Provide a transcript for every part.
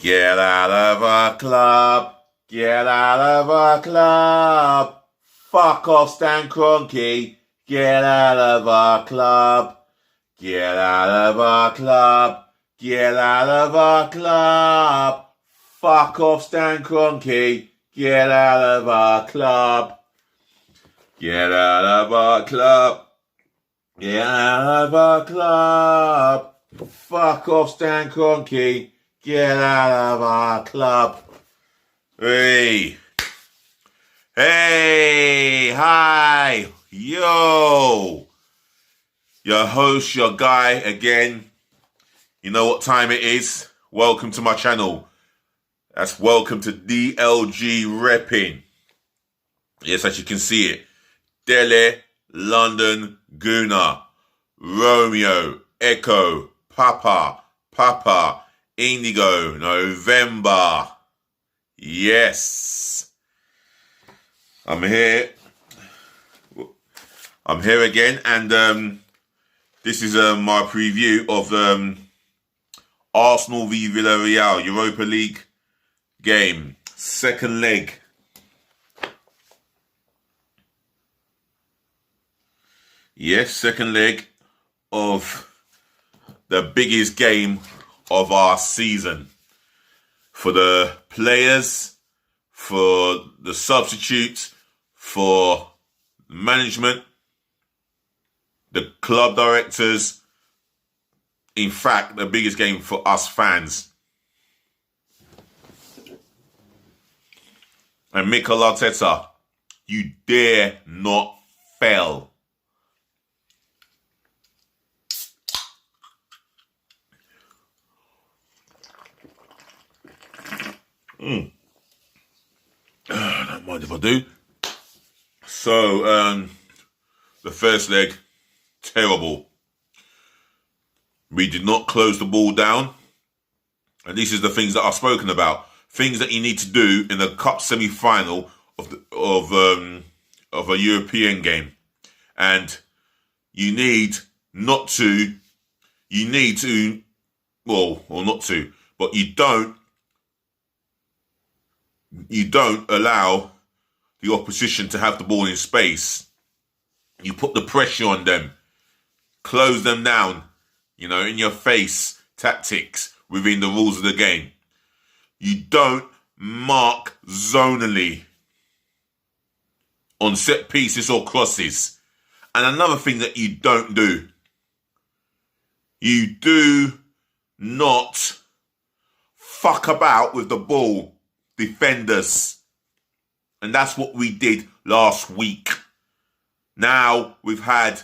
Get out of our club. Get out of our club. Fuck off, Stan Kroenke. Get out of our club. Get out of our club. Get out of our club. Fuck off, Stan Kroenke. Get out of our club. Get out of our club. Get out of our club. Fuck off, Stan Kroenke. Get out of our club. Hey. Hey. Hi. Yo. Your host, your guy again. You know what time it is? Welcome to my channel. That's welcome to DLG Reppin. Yes, as you can see it. Delhi, London, Guna, Romeo, Echo, Papa, Indigo, November. Yes. I'm here again, and this is my preview of Arsenal v Villarreal Europa League game, second leg. Yes, second leg of the biggest game of our season. For the players, for the substitutes, for management, the club directors. In fact, the biggest game for us fans. And Mikel Arteta, you dare not fail. Don't mind if I do. So, the first leg, terrible. We did not close the ball down. And this is the things that I've spoken about. Things that you need to do in the cup semi-final of a European game. And you need not to, but you don't allow the opposition to have the ball in space. You put the pressure on them, close them down, in your face tactics within the rules of the game. You don't mark zonally on set pieces or crosses. And another thing that you don't do, you do not fuck about with the ball, defenders. And that's what we did last week. Now we've had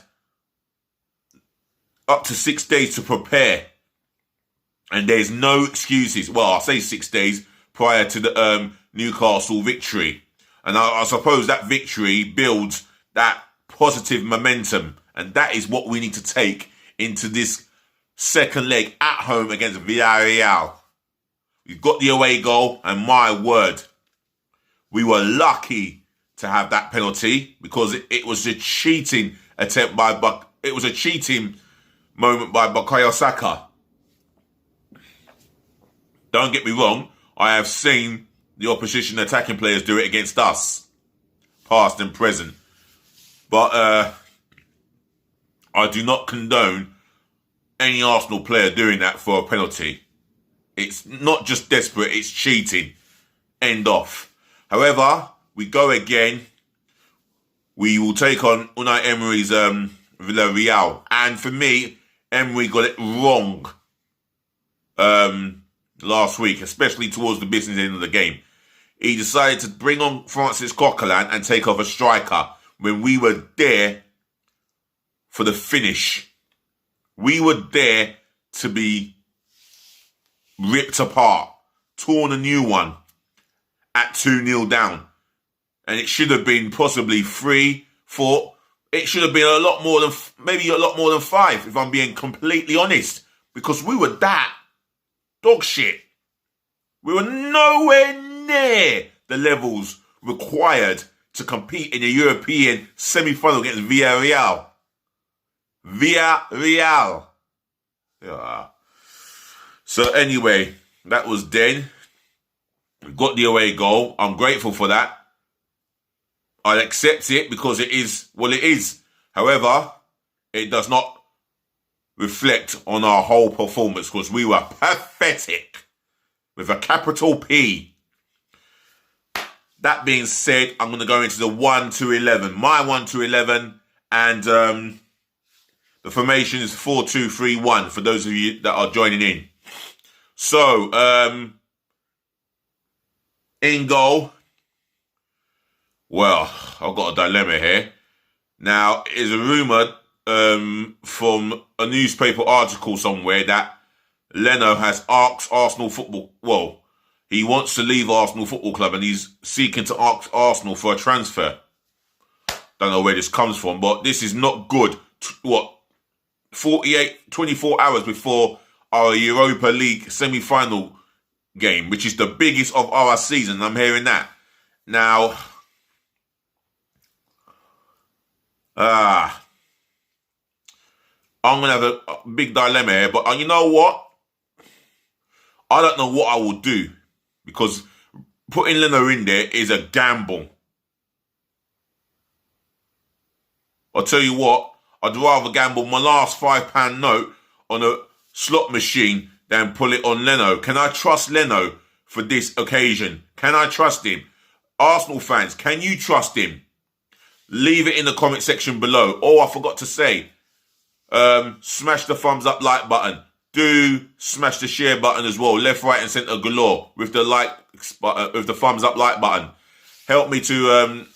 up to 6 days to prepare. And there's no excuses. Well, I'll say 6 days prior to the Newcastle victory. And I suppose that victory builds that positive momentum. And that is what we need to take into this second leg at home against Villarreal. We've got the away goal, and my word, we were lucky to have that penalty because it was a cheating attempt it was a cheating moment by Bukayo Saka. Don't get me wrong, I have seen the opposition attacking players do it against us, past and present. But I do not condone any Arsenal player doing that for a penalty. It's not just desperate, it's cheating. End off. However, we go again. We will take on Unai Emery's Villarreal. And for me, Emery got it wrong last week, especially towards the business end of the game. He decided to bring on Francis Coquelin and take off a striker when we were there for the finish. We were there to be ripped apart, torn a new one at 2-0 down. And it should have been possibly 3, 4. It should have been a lot more than 5, if I'm being completely honest. Because we were that dog shit. We were nowhere near the levels required to compete in a European semi-final against Villarreal. Yeah. So anyway, That was dead. We got the away goal. I'm grateful for that. I'll accept it because it is what it is. However, it does not reflect on our whole performance because we were pathetic with a capital P. That being said, I'm going to go into the 1 to 11. My 1 to 11, and the formation is 4-2-3-1 for those of you that are joining in. So, in goal, well, I've got a dilemma here. Now, it's a rumour from a newspaper article somewhere that Leno has asked Arsenal football, well, he wants to leave Arsenal Football Club and he's seeking to ask Arsenal for a transfer. Don't know where this comes from, but this is not good. 24 hours before our Europa League semi-final game, which is the biggest of our season. I'm hearing that. Now, I'm going to have a big dilemma here, but you know what? I don't know what I will do because putting Leno in there is a gamble. I'll tell you what, I'd rather gamble my last £5 note on a slot machine than pull it on Leno. Can I trust Leno for this occasion? Can I trust him? Arsenal fans, can you trust him? Leave it in the comment section below. Oh, I forgot to say, smash the thumbs up like button. Do smash the share button as well. Left, right and centre galore with the with the thumbs up like button. Help me to,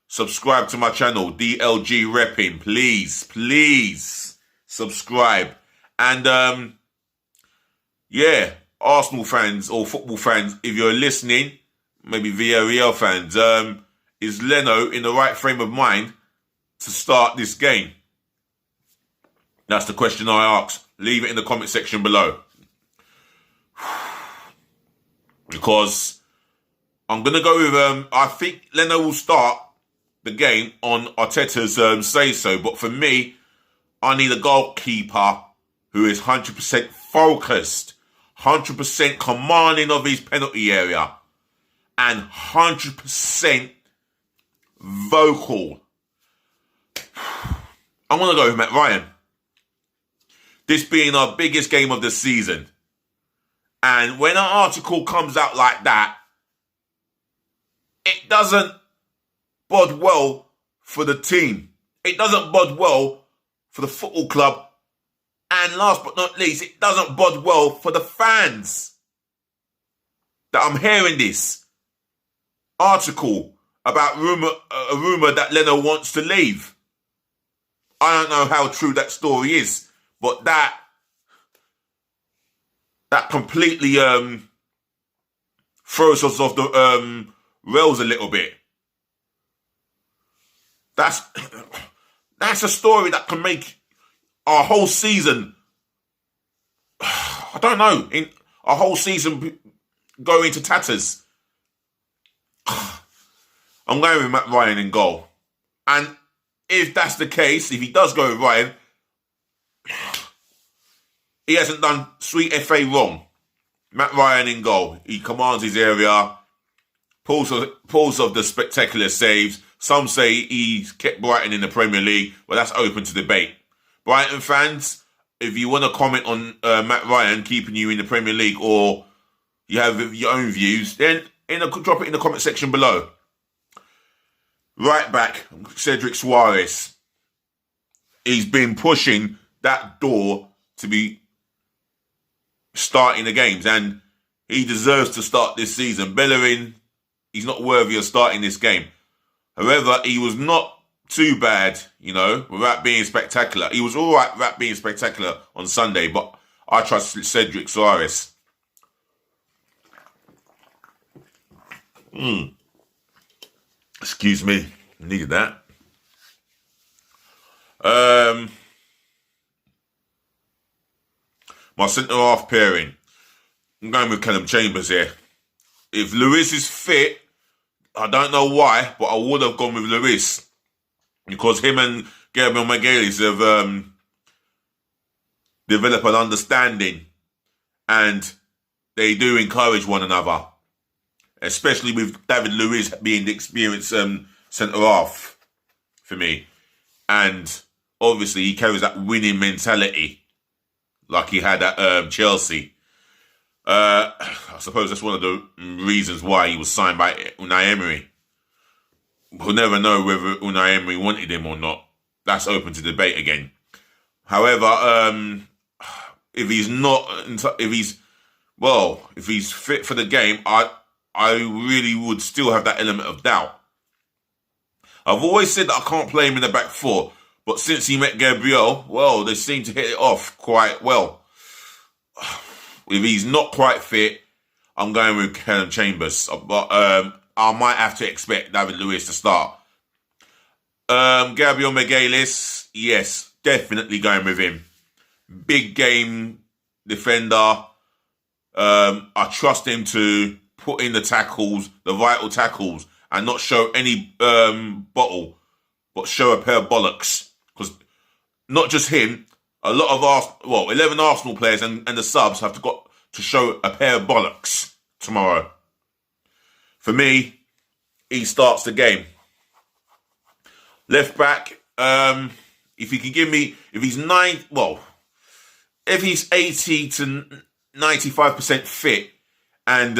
subscribe to my channel, DLG Reppin. Please subscribe. And, Arsenal fans or football fans, if you're listening, maybe Villarreal fans, is Leno in the right frame of mind to start this game? That's the question I ask. Leave it in the comment section below. Because I'm going to go with, I think Leno will start the game on Arteta's say-so. But for me, I need a goalkeeper who is 100% focused, 100% commanding of his penalty area, and 100% vocal. I'm going to go with Matt Ryan. This being our biggest game of the season. And when an article comes out like that, it doesn't bode well for the team. It doesn't bode well for the football club. And last but not least, it doesn't bode well for the fans that I'm hearing this article about a rumour that Leno wants to leave. I don't know how true that story is. But that completely throws us off the rails a little bit. That's a story that can make our whole season, I don't know, in our whole season go into tatters. I'm going with Matt Ryan in goal. And if that's the case, if he does go with Ryan, he hasn't done sweet FA wrong. Matt Ryan in goal. He commands his area, pulls of the spectacular saves. Some say he's kept Brighton in the Premier League, but that's open to debate. Brighton fans, if you want to comment on Matt Ryan keeping you in the Premier League or you have your own views, then drop it in the comment section below. Right back, Cedric Suarez. He's been pushing that door to be starting the games, and he deserves to start this season. Bellerin, he's not worthy of starting this game. However, he was not too bad, without being spectacular. He was all right without being spectacular on Sunday, but I trust Cedric Suarez. Excuse me, needed that. My centre-half pairing, I'm going with Callum Chambers here. If Lewis is fit, I don't know why, but I would have gone with Lewis. Because him and Gabriel Magalhaes have developed an understanding. And they do encourage one another, especially with David Luiz being the experienced centre-half for me. And obviously he carries that winning mentality like he had at Chelsea. I suppose that's one of the reasons why he was signed by Unai Emery. We'll never know whether Unai Emery wanted him or not. That's open to debate again. However, if he's fit for the game, I really would still have that element of doubt. I've always said that I can't play him in the back four, but since he met Gabriel, well, they seem to hit it off quite well. If he's not quite fit, I'm going with Callum Chambers, but I might have to expect David Luiz to start. Gabriel Magalhaes, yes, definitely going with him. Big game defender. I trust him to put in the tackles, the vital tackles, and not show any bottle, but show a pair of bollocks. Because not just him, a lot of 11 Arsenal players and the subs have got to show a pair of bollocks tomorrow. For me, he starts the game. Left back, if he can give me, if he's 80 to 95% fit and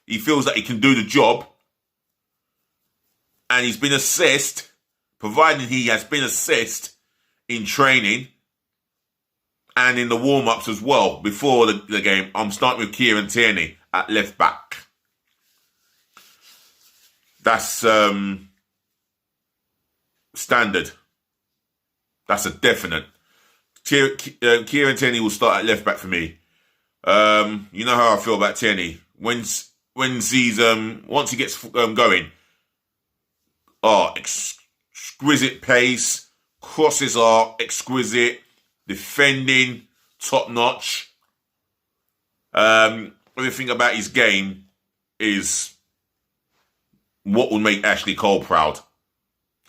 he feels that he can do the job and he's been assessed, provided he has been assessed in training and in the warm-ups as well before the game, I'm starting with Kieran Tierney at left back. That's standard. That's a definite. Kieran Tierney will start at left back for me. You know how I feel about Tierney. Once he gets going, exquisite pace, crosses are exquisite, defending top notch. Everything about his game is what will make Ashley Cole proud.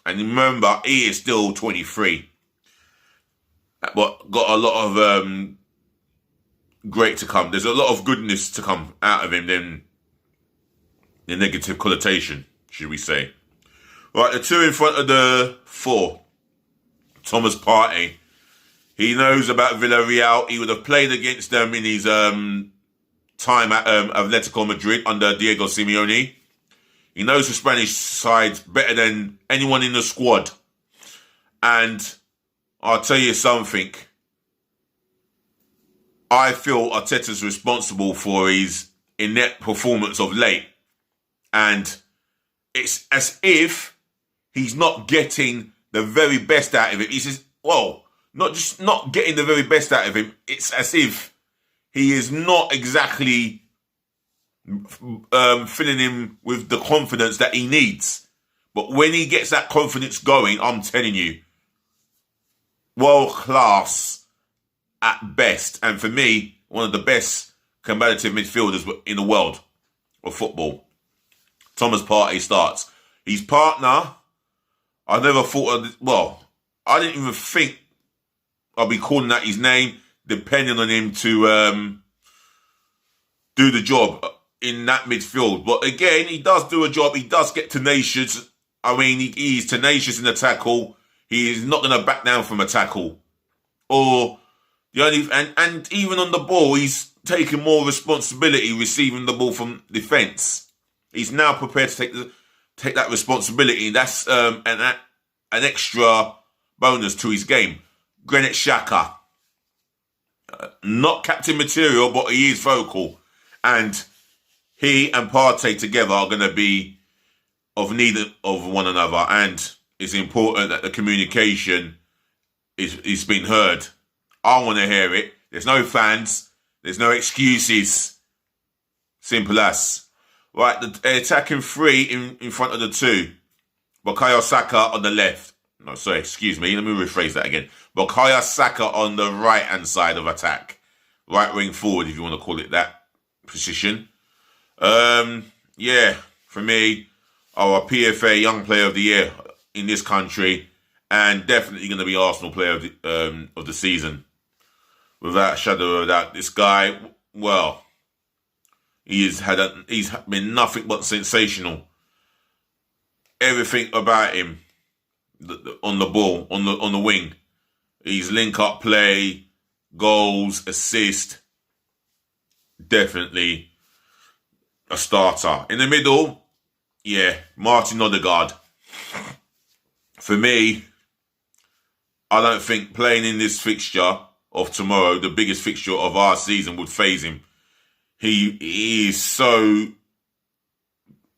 And remember, he is still 23. But got a lot of great to come. There's a lot of goodness to come out of him than the negative connotation, should we say. Right, the two in front of the four. Thomas Partey. He knows about Villarreal. He would have played against them in his time at Atletico Madrid under Diego Simeone. He knows the Spanish side better than anyone in the squad. And I'll tell you something. I feel Arteta's responsible for his inept performance of late. And it's as if he's not getting the very best out of it. He says, not just not getting the very best out of him. It's as if he is not exactly filling him with the confidence that he needs. But when he gets that confidence going, I'm telling you, world class at best. And for me, one of the best combative midfielders in the world of football. Thomas Partey starts. His partner, I never thought I didn't even think I'd be calling that his name, depending on him to do the job in that midfield. But again, he does do a job. He does get tenacious. I mean, he's tenacious in the tackle. He is not going to back down from a tackle. And even on the ball, he's taking more responsibility receiving the ball from defence. He's now prepared to take that responsibility. That's an extra bonus to his game. Granit Xhaka. Not captain material, but he is vocal. And he and Partey together are going to be of need of one another. And it's important that the communication is being heard. I want to hear it. There's no fans. There's no excuses. Simple as. Right, the attacking three in front of the two. Bukayo Saka on the left. No, sorry, excuse me. Let me rephrase that again. Bukayo Saka on the right-hand side of attack. Right wing forward, if you want to call it that position. For me, our PFA Young Player of the Year in this country, and definitely going to be Arsenal Player of the season. Without a shadow of a doubt. This guy, He's been nothing but sensational. Everything about him on the ball, on the wing. His link-up play, goals, assist, definitely a starter. In the middle, yeah, Martin Odegaard. For me, I don't think playing in this fixture of tomorrow, the biggest fixture of our season, would faze him. He is so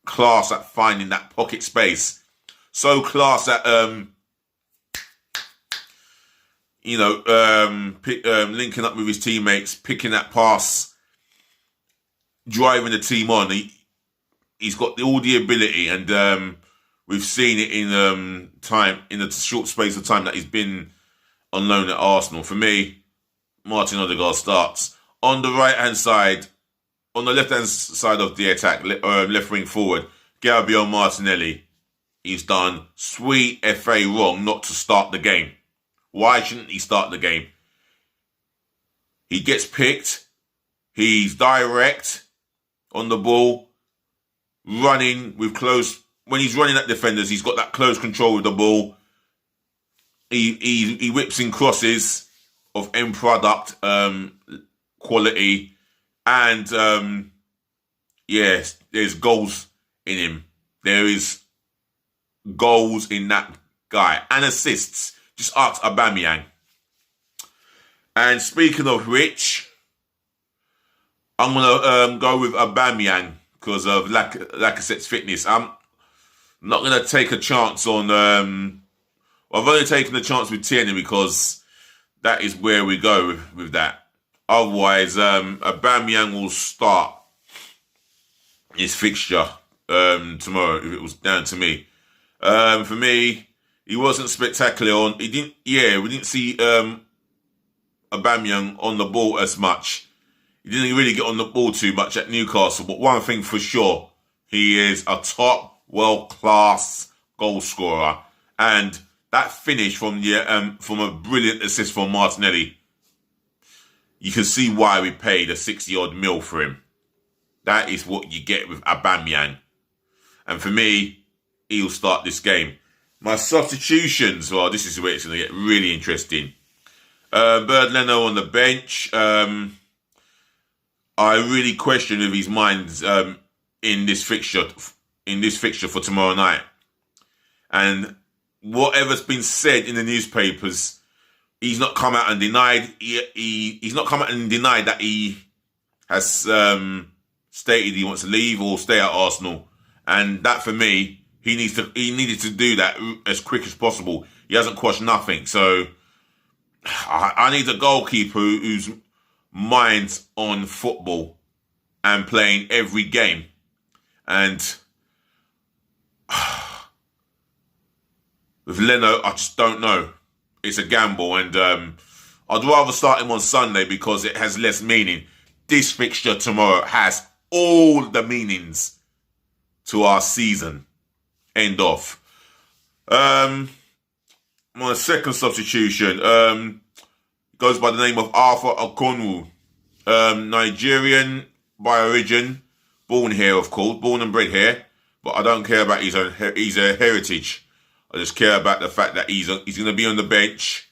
class at finding that pocket space. So class at linking up with his teammates, picking that pass, driving the team on. He's got all the ability, and we've seen it in the short space of time that he's been on loan at Arsenal. For me, Martin Odegaard starts. On the right-hand side, on the left-hand side of the attack, left wing forward, Gabriel Martinelli. He's done sweet FA wrong not to start the game. Why shouldn't he start the game? He gets picked. He's direct on the ball, running with close. When he's running at defenders, he's got that close control with the ball. He whips in crosses of end product quality, and yes, there's goals in him. There is goals in that guy and assists. Just ask Aubameyang. And speaking of which, I'm gonna go with Aubameyang because of Lacazette's fitness. I'm not gonna take a chance on. I've only taken a chance with Tierney because that is where we go with that. Otherwise, Aubameyang will start his fixture tomorrow if it was down to me. For me, he wasn't spectacular we didn't see Aubameyang on the ball as much. He didn't really get on the ball too much at Newcastle, but one thing for sure, he is a top world-class goal scorer. And that finish from a brilliant assist from Martinelli, you can see why we paid a 60-odd mil for him. That is what you get with Aubameyang. And for me, he'll start this game. My substitutions, well, this is where it's going to get really interesting. Bernd Leno on the bench. I really question if his mind's in this fixture for tomorrow night. And whatever's been said in the newspapers, he's not come out and denied. He's not come out and denied that he has stated he wants to leave or stay at Arsenal. And that, for me, he needed to do that as quick as possible. He hasn't quashed nothing. So I need a goalkeeper whose mind's on football and playing every game. And with Leno, I just don't know. It's a gamble, and I'd rather start him on Sunday because it has less meaning. This fixture tomorrow has all the meanings to our season. End off. My second substitution goes by the name of Arthur Okonwu. Nigerian by origin, born here, of course, born and bred here, but I don't care about his heritage. I just care about the fact that he's going to be on the bench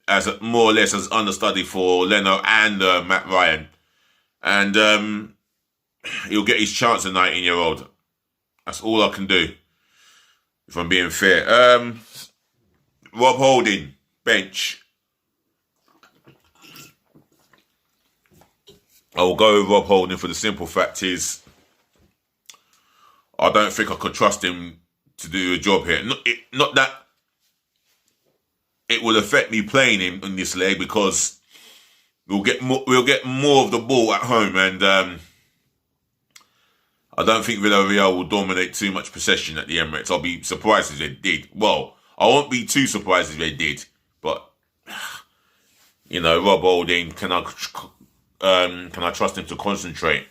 as more or less as understudy for Leno and Matt Ryan, and he'll get his chance, a 19-year-old. That's all I can do, if I'm being fair. Rob Holding, bench. I will go with Rob Holding for the simple fact is I don't think I could trust him to do a job here. Not that it will affect me playing him in this leg, because we'll get more of the ball at home, and I don't think Villarreal will dominate too much possession at the Emirates. I'll be surprised if they did. Well, I won't be too surprised if they did, but Rob Holding, can I trust him to concentrate?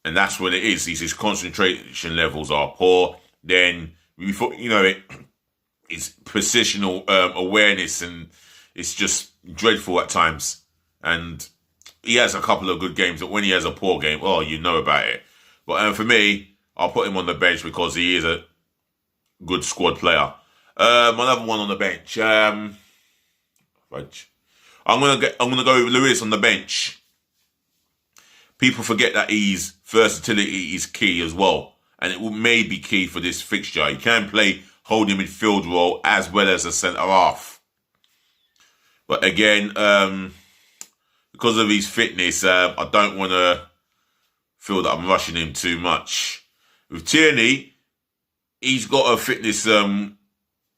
And that's what it is. His concentration levels are poor. Then it's positional awareness, and it's just dreadful at times. And he has a couple of good games, but when he has a poor game, oh, you know about it. But for me, I'll put him on the bench because he is a good squad player. Another one on the bench. I'm gonna go with Lewis on the bench. People forget that his versatility is key as well, and it may be key for this fixture. He can play holding midfield role as well as a centre half. But again, because of his fitness, I don't want to feel that I'm rushing him too much. With Tierney, he's got a fitness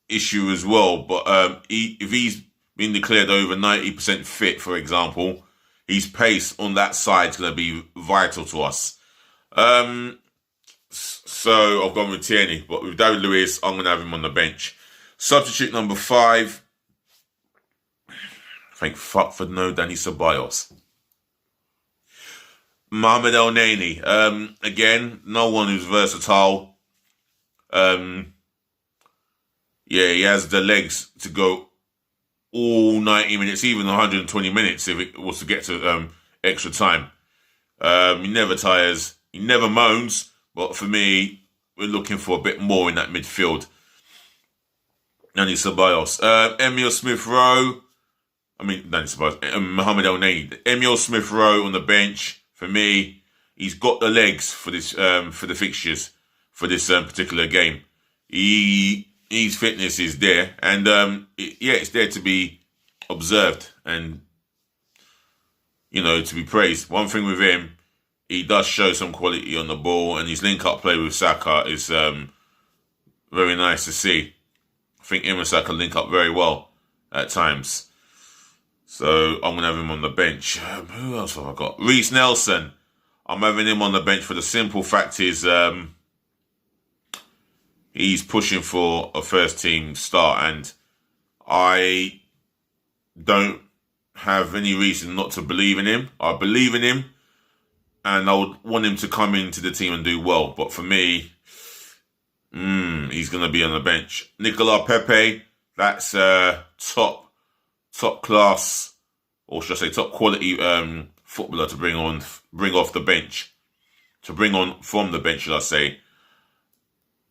issue as well. But if he's been declared over 90% fit, for example, his pace on that side is going to be vital to us. So I've gone with Tierney, but with David Luiz, I'm going to have him on the bench. Substitute number 5. Thank fuck for no Danny Ceballos. Mohamed El Neni. Again, no one who's versatile. Yeah, he has the legs to go all 90 minutes, even 120 minutes if it was to get to extra time. He never tires. He never moans. But for me, we're looking for a bit more in that midfield. Danny Ceballos. Emile Smith-Rowe. Danny Ceballos. Mohamed El Neni. Emile Smith-Rowe on the bench. For me, he's got the legs for this for the fixtures for this particular game. His fitness is there, and it's there to be observed and to be praised. One thing with him, he does show some quality on the ball, and his link-up play with Saka is very nice to see. I think him and Saka link up very well at times. So I'm going to have him on the bench. Who else have I got? Reece Nelson. I'm having him on the bench for the simple fact is he's pushing for a first-team start, and I don't have any reason not to believe in him. I believe in him, and I would want him to come into the team and do well. But for me, he's going to be on the bench. Nicolas Pepe, that's top class, or should I say top quality footballer to bring off the bench. To bring on from the bench, should I say.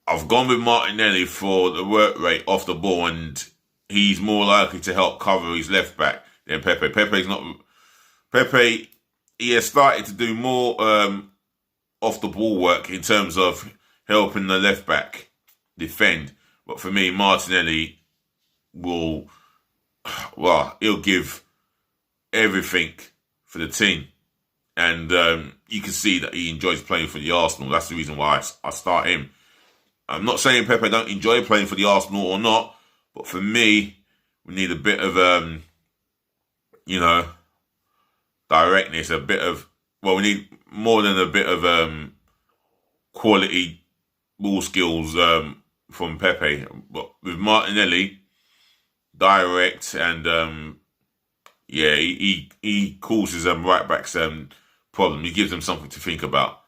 I've gone with Martinelli for the work rate off the ball, and he's more likely to help cover his left back than Pepe. Pepe, he has started to do more off the ball work in terms of helping the left back defend. But for me, Martinelli he'll give everything for the team. And you can see that he enjoys playing for the Arsenal. That's the reason why I start him. I'm not saying Pepe don't enjoy playing for the Arsenal or not, but for me, we need a bit of, directness, we need more than a bit of quality ball skills from Pepe. But with Martinelli, direct and, he causes right backs problem. He gives them something to think about.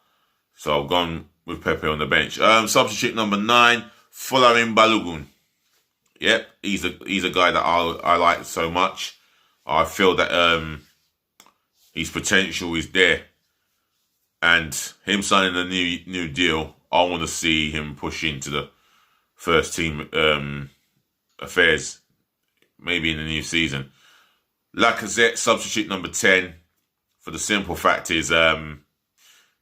So I've gone with Pepe on the bench. Substitute number 9, Folarin Balogun. Yep, he's a guy that I like so much. I feel that his potential is there, and him signing a new deal, I want to see him push into the first team affairs, maybe in the new season. Lacazette, substitute number 10, for the simple fact is,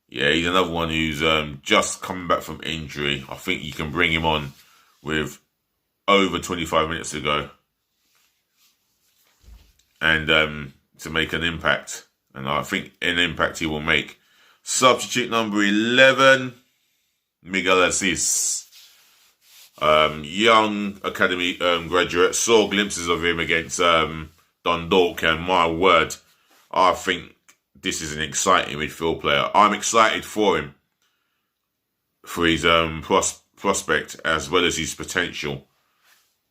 he's another one who's just coming back from injury. I think you can bring him on with over 25 minutes to go and to make an impact. And I think an impact he will make. Substitute number 11, Miguel Assis. Young academy graduate. Saw glimpses of him against Dundalk, and my word, I think this is an exciting midfield player. I'm excited for him, for his prospect as well as his potential.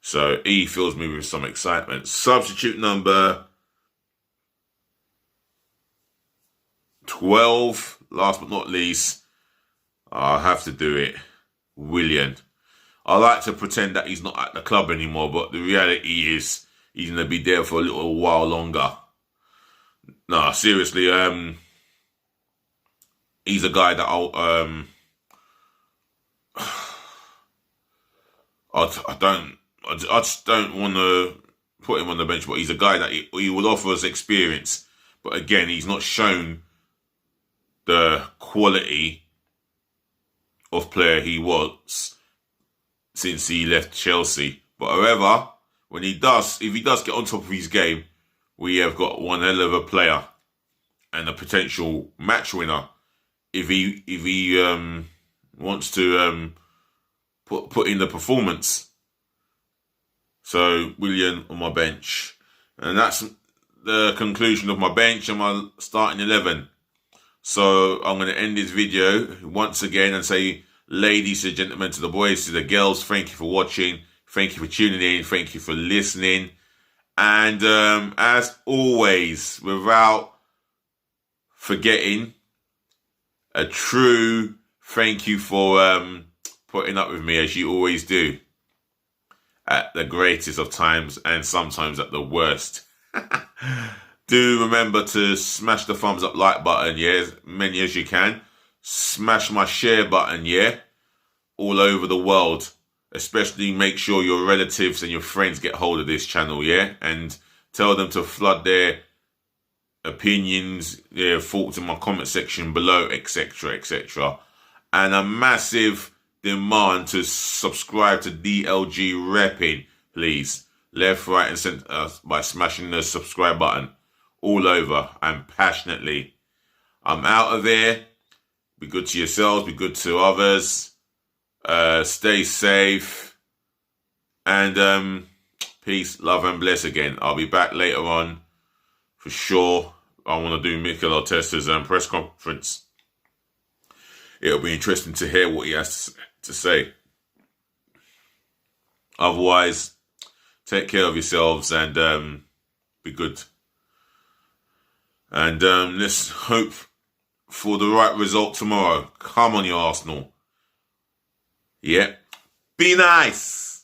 So he fills me with some excitement. Substitute number 12, last but not least, I'll have to do it, Willian. I like to pretend that he's not at the club anymore, but the reality is he's going to be there for a little while longer. Nah, seriously, he's a guy that I just don't want to put him on the bench, but he's a guy that he will offer us experience. But again, he's not shown the quality of player he was since he left Chelsea. But however, when he does, if he does get on top of his game, we have got one hell of a player and a potential match winner. If he wants to put in the performance. So Willian on my bench, and that's the conclusion of my bench and my starting 11. So I'm going to end this video once again and say, ladies and gentlemen, to the boys, to the girls, thank you for watching. Thank you for tuning in. Thank you for listening. And as always, without forgetting, a true thank you for putting up with me as you always do. At the greatest of times and sometimes at the worst. Do remember to smash the thumbs up like button, yeah, as many as you can. Smash my share button, yeah, all over the world. Especially make sure your relatives and your friends get hold of this channel, yeah, and tell them to flood their opinions, their thoughts in my comment section below, etc., etc. And a massive demand to subscribe to DLG Reppin, please. Left, right, and centre by smashing the subscribe button all over and passionately. I'm out of here. Be good to yourselves. Be good to others. Stay safe. And peace, love, and bless again. I'll be back later on for sure. I want to do Mikel Arteta's press conference. It'll be interesting to hear what he has to say. Otherwise, take care of yourselves and be good. And let's hope for the right result tomorrow. Come on, you Arsenal. Yeah. Be nice.